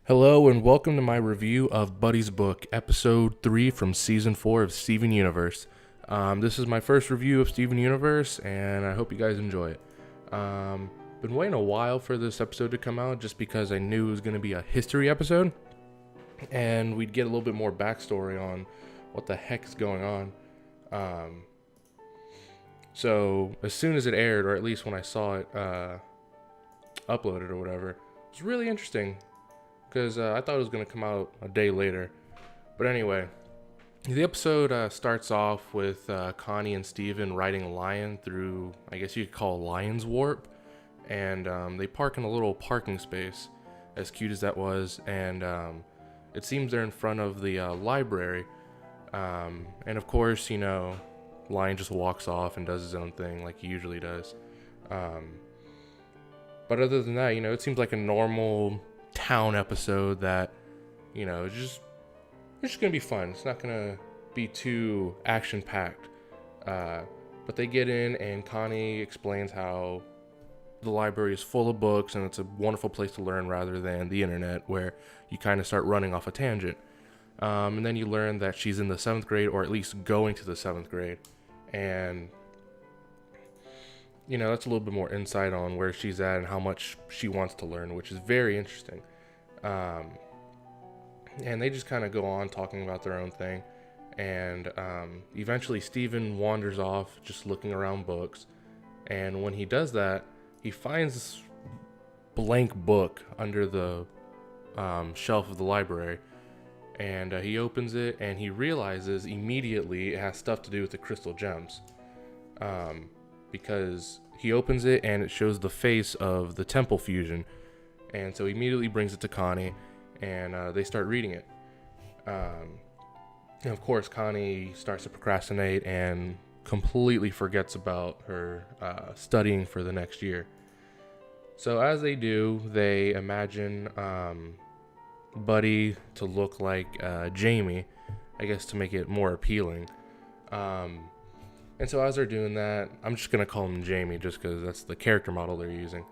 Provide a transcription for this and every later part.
Hello and welcome to my review of Buddy's Book, Episode 3 from Season 4 of Steven Universe. This is my first review of Steven Universe, and I hope you guys enjoy it. Been waiting a while for this episode to come out just because I knew it was going to be a history episode, and we'd get a little bit more backstory on what the heck is going on. So as soon as it aired, or at least when I saw it uploaded or whatever, it was really interesting. Because I thought it was going to come out a day later. But anyway, the episode starts off with Connie and Steven riding a lion through, I guess you could call a lion's warp. And they park in a little parking space, as cute as that was. And it seems they're in front of the library. And of course, Lion just walks off and does his own thing like he usually does. But other than that, it seems like a normal town episode that it's just gonna be fun. It's not gonna be too action packed, but they get in and Connie explains how the library is full of books and it's a wonderful place to learn rather than the internet where you kind of start running off a tangent. And then you learn that she's in the 7th grade, or at least going to the 7th grade, and that's a little bit more insight on where she's at and how much she wants to learn, which is very interesting. And they just kind of go on talking about their own thing. And eventually Steven wanders off just looking around books. And when he does that, he finds this blank book under the shelf of the library. And he opens it and he realizes immediately it has stuff to do with the crystal gems. Because he opens it and it shows the face of the temple fusion, and so he immediately brings it to Connie, and they start reading it. And of course, Connie starts to procrastinate and completely forgets about her studying for the next year. So as they do, they imagine Buddy to look like Jamie, I guess to make it more appealing. And so as they're doing that, I'm just going to call him Jamie just because that's the character model they're using.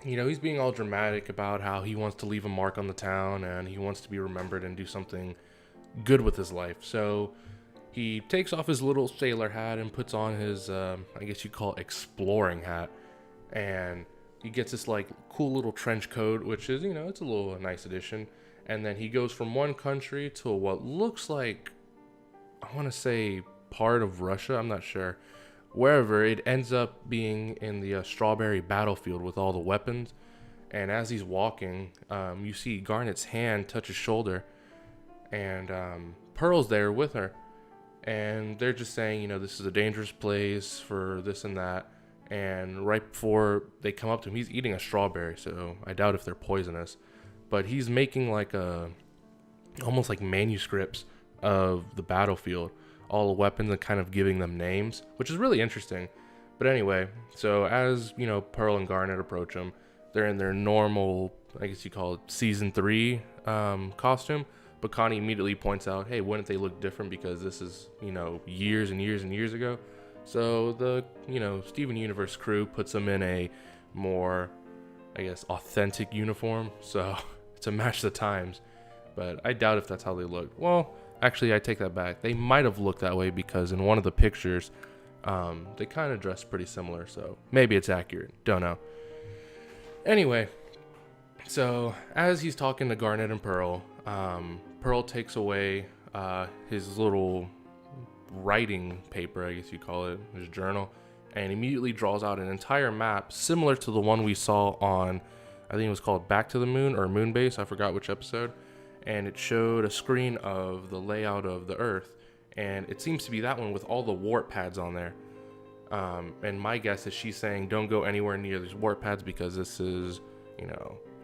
He's being all dramatic about how he wants to leave a mark on the town and he wants to be remembered and do something good with his life. So he takes off his little sailor hat and puts on his, I guess you'd call it exploring hat. And he gets this cool little trench coat, which is, it's a little nice addition. And then he goes from one country to what looks like, I want to say, part of Russia, I'm not sure, wherever it ends up being in the strawberry battlefield with all the weapons. And as he's walking, you see Garnet's hand touch his shoulder, and Pearl's there with her, and they're just saying, this is a dangerous place for this and that. And right before they come up to him, he's eating a strawberry, so I doubt if they're poisonous, but he's making almost like manuscripts of the battlefield, all the weapons, and kind of giving them names, which is really interesting. But anyway, so as Pearl and Garnet approach him, they're in their normal, I guess you call it season 3 costume, but Connie immediately points out, hey, wouldn't they look different because this is years and years and years ago. So the Steven Universe crew puts them in a more, I guess, authentic uniform, so to match the times. But I doubt if that's how they look. Well, actually, I take that back. They might have looked that way because in one of the pictures, they kind of dressed pretty similar. So maybe it's accurate. Don't know. Anyway, so as he's talking to Garnet and Pearl, Pearl takes away his little writing paper, I guess you call it, his journal, and immediately draws out an entire map similar to the one we saw on, I think it was called Back to the Moon or Moonbase. I forgot which episode. And it showed a screen of the layout of the Earth, and it seems to be that one with all the warp pads on there. And my guess is she's saying don't go anywhere near these warp pads because this is,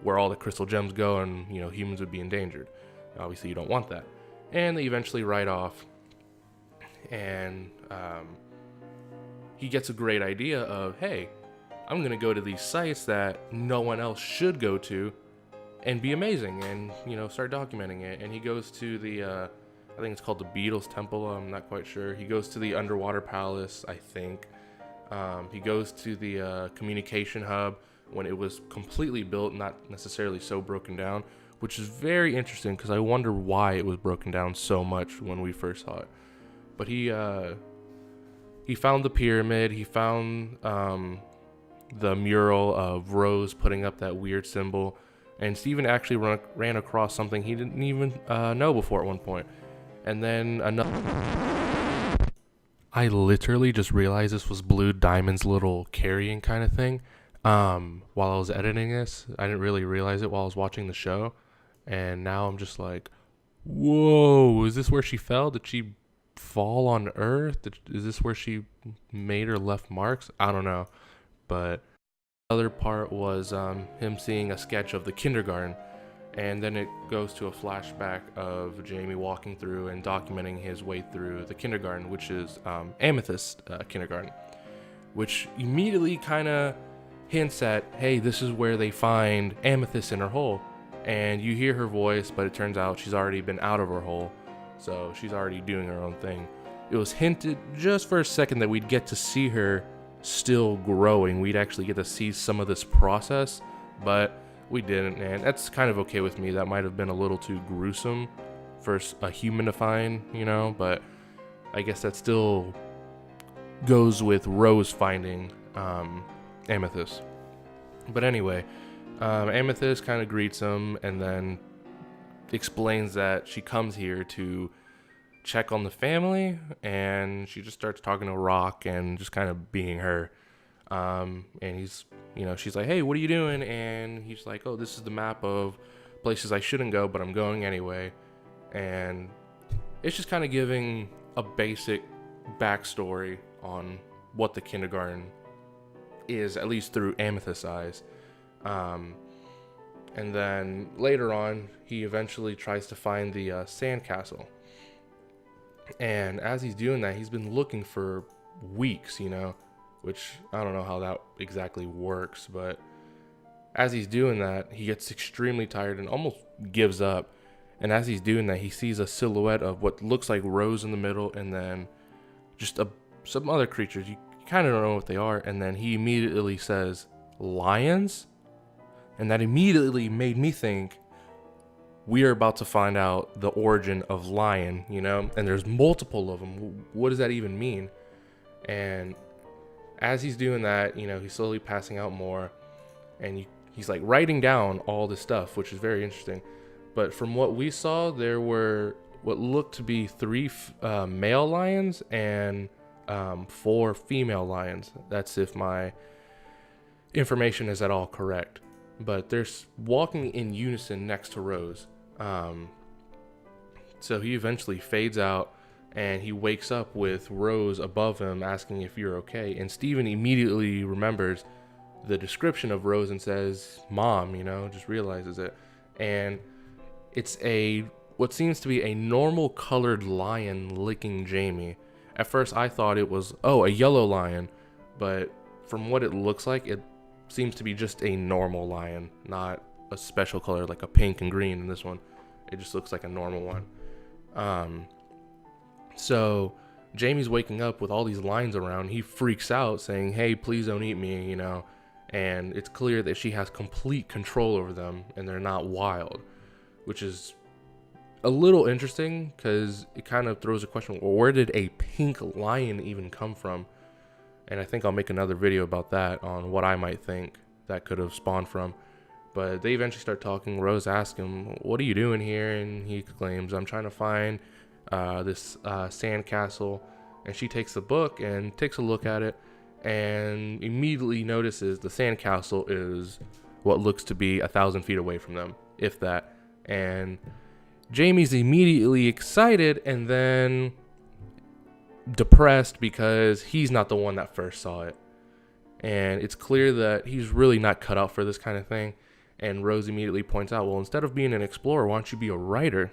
where all the crystal gems go, and humans would be endangered. Obviously, you don't want that. And they eventually ride off, and he gets a great idea of, hey, I'm gonna go to these sites that no one else should go to and be amazing, and start documenting it. And he goes to the I think it's called the Beatles Temple, I'm not quite sure. He goes to the underwater palace, I think. He goes to the communication hub when it was completely built, not necessarily so broken down, which is very interesting because I wonder why it was broken down so much when we first saw it. But he found the pyramid. He found the mural of Rose putting up that weird symbol, and Steven actually ran across something he didn't even know before at one point. And then another. I literally just realized this was Blue Diamond's little carrying kind of thing. While I was editing this, I didn't really realize it while I was watching the show, and now I'm just like, whoa, is this where she fell? Did she fall on Earth? Is this where she made her left marks? I don't know. But the other part was him seeing a sketch of the kindergarten, and then it goes to a flashback of Jamie walking through and documenting his way through the kindergarten, which is Amethyst kindergarten, which immediately kind of hints at, hey, this is where they find Amethyst in her hole. And you hear her voice, but it turns out she's already been out of her hole, so she's already doing her own thing. It was hinted just for a second that we'd get to see her still growing. We'd actually get to see some of this process, but we didn't, and that's kind of okay with me. That might have been a little too gruesome for a human to find, but I guess that still goes with Rose finding Amethyst. But anyway, Amethyst kind of greets him and then explains that she comes here to check on the family, and she just starts talking to Rock and just kind of being her. And he's, she's like, hey, what are you doing? And he's like, oh, this is the map of places I shouldn't go, but I'm going anyway. And it's just kind of giving a basic backstory on what the kindergarten is, at least through Amethyst's eyes. And then later on, he eventually tries to find the sandcastle. And as he's doing that, he's been looking for weeks, which I don't know how that exactly works. But as he's doing that, he gets extremely tired and almost gives up. And as he's doing that, he sees a silhouette of what looks like Rose in the middle, and then just some other creatures. You kind of don't know what they are. And then he immediately says, lions? And that immediately made me think, we are about to find out the origin of lion, and there's multiple of them. What does that even mean? And as he's doing that, he's slowly passing out more, and he's like writing down all this stuff, which is very interesting. But from what we saw, there were what looked to be 3 male lions and 4 female lions. That's if my information is at all correct. But they're walking in unison next to Rose. So he eventually fades out, and he wakes up with Rose above him asking if you're okay. And Steven immediately remembers the description of Rose and says, Mom, just realizes it. And it's what seems to be a normal colored lion licking Jamie. At first I thought it was, a yellow lion, but from what it looks like, it seems to be just a normal lion, not a special color like a pink and green in this one. It just looks like a normal one. So Jamie's waking up with all these lions around. He freaks out saying, hey, please don't eat me, and it's clear that she has complete control over them and they're not wild, which is a little interesting because it kind of throws a question, well, where did a pink lion even come from? And I think I'll make another video about that, on what I might think that could have spawned from. But they eventually start talking. Rose asks him, what are you doing here? And he exclaims, I'm trying to find this sandcastle. And she takes the book and takes a look at it and immediately notices the sandcastle is what looks to be 1,000 feet away from them, if that. And Jamie's immediately excited and then depressed because he's not the one that first saw it. And it's clear that he's really not cut out for this kind of thing. And Rose immediately points out, well, instead of being an explorer, why don't you be a writer?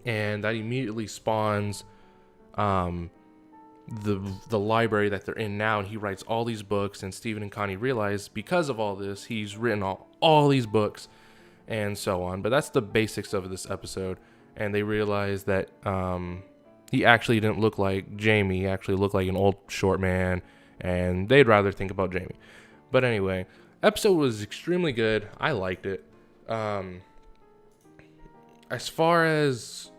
And that immediately spawns the library that they're in now. And he writes all these books, and Steven and Connie realize because of all this, he's written all these books and so on. But that's the basics of this episode. And they realize that he actually didn't look like Jamie. He actually looked like an old short man, and they'd rather think about Jamie. But anyway, Episode was extremely good. I liked it. As far as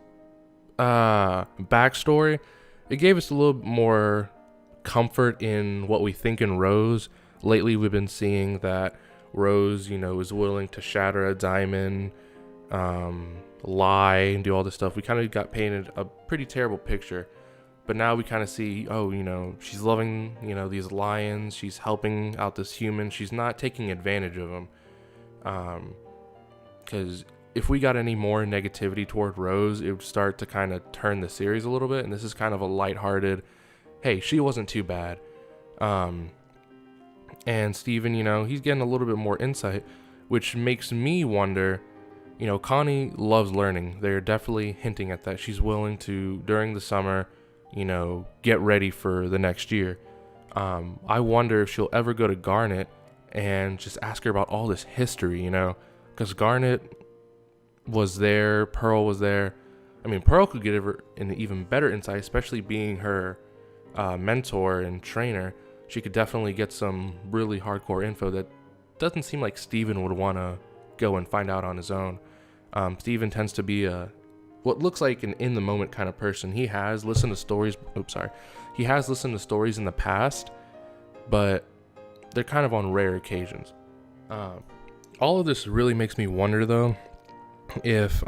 backstory, it gave us a little more comfort in what we think in Rose. Lately, we've been seeing that Rose, is willing to shatter a diamond, lie, and do all this stuff. We kind of got painted a pretty terrible picture. But now we kind of see, she's loving, these lions. She's helping out this human. She's not taking advantage of him. Because if we got any more negativity toward Rose, it would start to kind of turn the series a little bit. And this is kind of a lighthearted, hey, she wasn't too bad. And Steven, he's getting a little bit more insight, which makes me wonder, Connie loves learning. They're definitely hinting at that. She's willing to, during the summer, get ready for the next year. I wonder if she'll ever go to Garnet and just ask her about all this history, because Garnet was there, Pearl was there. I mean, Pearl could give her an even better insight, especially being her mentor and trainer. She could definitely get some really hardcore info that doesn't seem like Steven would want to go and find out on his own. Steven tends to be what looks like an in-the-moment kind of person. He has listened to stories. He has listened to stories in the past, but they're kind of on rare occasions. All of this really makes me wonder, though, if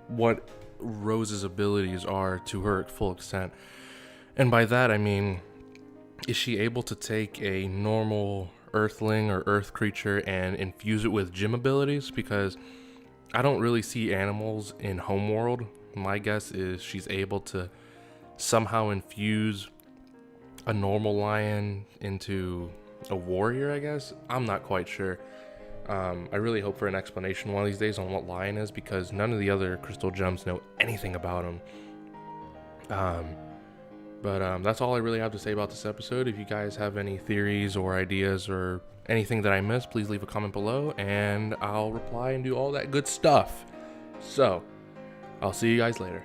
what Rose's abilities are to her full extent. And by that, I mean, is she able to take a normal earthling or earth creature and infuse it with gym abilities? Because I don't really see animals in Homeworld. My guess is she's able to somehow infuse a normal lion into a warrior, I guess. I'm not quite sure. I really hope for an explanation one of these days on what lion is, because none of the other crystal gems know anything about him. But that's all I really have to say about this episode. If you guys have any theories or ideas or anything that I missed, please leave a comment below and I'll reply and do all that good stuff. So, I'll see you guys later.